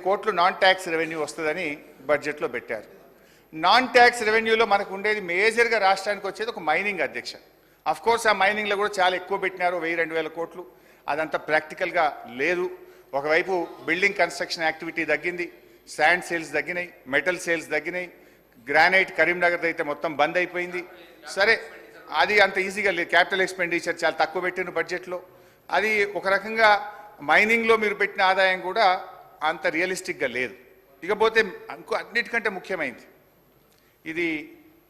కోట్లు non tax revenue వస్తుందని బడ్జెట్లో పెట్టారు. నాన్ ట్యాక్స్ రెవెన్యూలో మనకు ఉండేది మేజర్గా రాష్ట్రానికి వచ్చేది ఒక మైనింగ్ అధ్యక్ష. కోర్స్ ఆ మైనింగ్లో కూడా చాలా ఎక్కువ పెట్టినారు, 1000-2000 కోట్లు. అదంతా ప్రాక్టికల్గా లేదు. ఒకవైపు బిల్డింగ్ కన్స్ట్రక్షన్ యాక్టివిటీ తగ్గింది, శాండ్ సేల్స్ తగ్గినాయి, మెటల్ సేల్స్ తగ్గినాయి, గ్రానైట్ కరీంనగర్ అయితే మొత్తం బంద్ అయిపోయింది. సరే, అది అంత ఈజీగా లేదు. క్యాపిటల్ ఎక్స్పెండిచర్ చాలా తక్కువ పెట్టిన బడ్జెట్లో. అది ఒక రకంగా మైనింగ్లో మీరు పెట్టిన ఆదాయం కూడా అంత రియలిస్టిక్గా లేదు. ఇకపోతే ఇంకో అన్నిటికంటే ముఖ్యమైనది, ఇది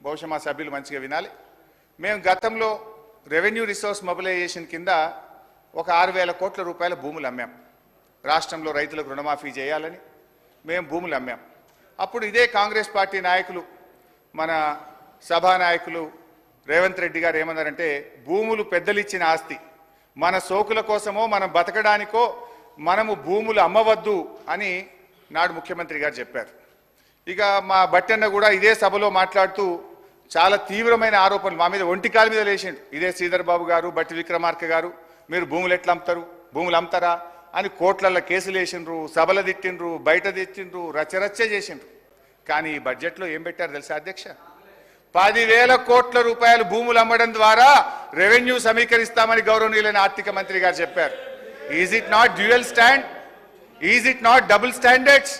బహుశా మా సభ్యులు మంచిగా వినాలి. మేము గతంలో రెవెన్యూ రిసోర్స్ మొబిలైజేషన్ కింద ఒక 6,000 కోట్ల రూపాయల భూములు అమ్మాం. రాష్ట్రంలో రైతులకు రుణమాఫీ చేయాలని మేము భూములు అమ్మాం. అప్పుడు ఇదే కాంగ్రెస్ పార్టీ నాయకులు, మన సభానాయకులు రేవంత్ రెడ్డి గారు ఏమన్నారంటే, భూములు పెద్దలిచ్చిన ఆస్తి, మన సోకుల కోసమో మనం బతకడానికో మనము భూములు అమ్మవద్దు అని నాడు ముఖ్యమంత్రి గారు చెప్పారు. ఇక మా బట్టన్న కూడా ఇదే సభలో మాట్లాడుతూ చాలా తీవ్రమైన ఆరోపణలు మా మీద ఒంటికాల మీద లేచిండు. ఇదే శ్రీధర్ బాబు గారు, బట్టి విక్రమార్క గారు, మీరు భూములు ఎట్లా అమ్ముతారు, భూములు అమ్ముతారా అని కోట్లల్లో కేసులు వేసిండ్రు, సభలు తిట్టిండ్రు, బయట తెచ్చిండ్రు, రచ్చరచ్చ చేసిండ్రు. కానీ ఈ బడ్జెట్లో ఏం పెట్టారు తెలుసా అధ్యక్ష? 10,000 కోట్ల రూపాయలు భూములు అమ్మడం ద్వారా రెవెన్యూ సమీకరిస్తామని గౌరవనీయులైన ఆర్థిక మంత్రి గారు చెప్పారు. Is it not dual stand? Is it not double standards?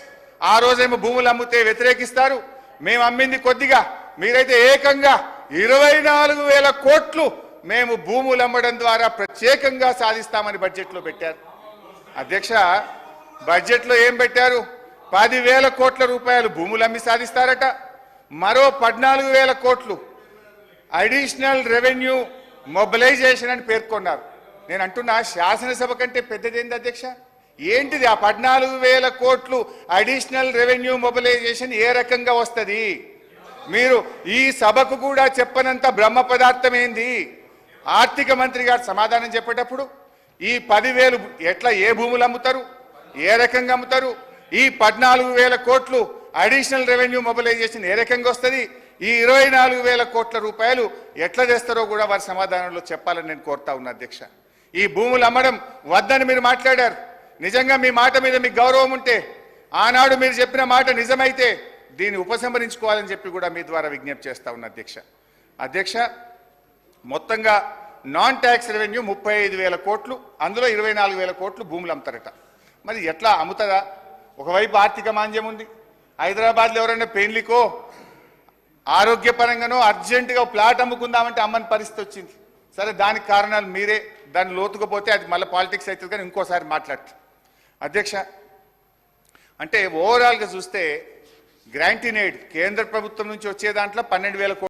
ఆ రోజేమో భూములు అమ్మితే వ్యతిరేకిస్తారు, మేము అమ్మింది కొద్దిగా, మీరైతే ఏకంగా 24,000 కోట్లు మేము భూములు అమ్మడం ద్వారా ప్రత్యేకంగా సాధిస్తామని బడ్జెట్లో పెట్టారు. అధ్యక్ష, బడ్జెట్లో ఏం పెట్టారు? 10,000 కోట్ల రూపాయలు భూములు అమ్మి సాధిస్తారట, మరో 14,000 కోట్లు అడిషనల్ రెవెన్యూ మొబిలైజేషన్ అని పేర్కొన్నారు. నేను అంటున్నా, శాసనసభ కంటే పెద్దదేంది అధ్యక్ష? ఏంటిది ఆ 14,000 కోట్లు అడిషనల్ రెవెన్యూ మొబిలైజేషన్? ఏ రకంగా వస్తుంది? మీరు ఈ సభకు కూడా చెప్పనంత బ్రహ్మ పదార్థం ఏంది? ఆర్థిక మంత్రి గారు సమాధానం చెప్పేటప్పుడు ఈ 10,000 ఎట్లా, ఏ భూములు అమ్ముతారు, ఏ రకంగా అమ్ముతారు, ఈ 14,000 కోట్లు అడిషనల్ రెవెన్యూ మొబిలైజేషన్ ఏ రకంగా వస్తుంది, ఈ 24,000 కోట్ల రూపాయలు ఎట్లా చేస్తారో కూడా వారి సమాధానంలో చెప్పాలని నేను కోరుతా ఉన్నా అధ్యక్ష. ఈ భూములు అమ్మడం వద్దని మీరు మాట్లాడారు. నిజంగా మీ మాట మీద మీకు గౌరవం ఉంటే, ఆనాడు మీరు చెప్పిన మాట నిజమైతే దీన్ని ఉపసంహరించుకోవాలని చెప్పి కూడా మీ ద్వారా విజ్ఞప్తి చేస్తా ఉన్నా అధ్యక్ష. అధ్యక్ష, మొత్తంగా నాన్ ట్యాక్స్ రెవెన్యూ 35,000 కోట్లు, అందులో 24,000 కోట్లు భూములు అమ్ముతారట. మరి ఎట్లా అమ్ముతుందా? ఒకవైపు ఆర్థిక మాంద్యం ఉంది. హైదరాబాద్లో ఎవరైనా పెళ్లికో ఆరోగ్యపరంగానో అర్జెంటుగా ప్లాట్ అమ్ముకుందామంటే అమ్మని పరిస్థితి వచ్చింది. సరే, దానికి కారణాలు మీరే, దాన్ని లోతుకుపోతే అది మళ్ళీ పాలిటిక్స్ అవుతుంది, కానీ ఇంకోసారి మాట్లాడతారు అధ్యక్ష. అంటే ఓవరాల్గా చూస్తే గ్రాంట్ ఇన్ ఎయిడ్ కేంద్ర ప్రభుత్వం నుంచి వచ్చే దాంట్లో 12,000 కోట్లు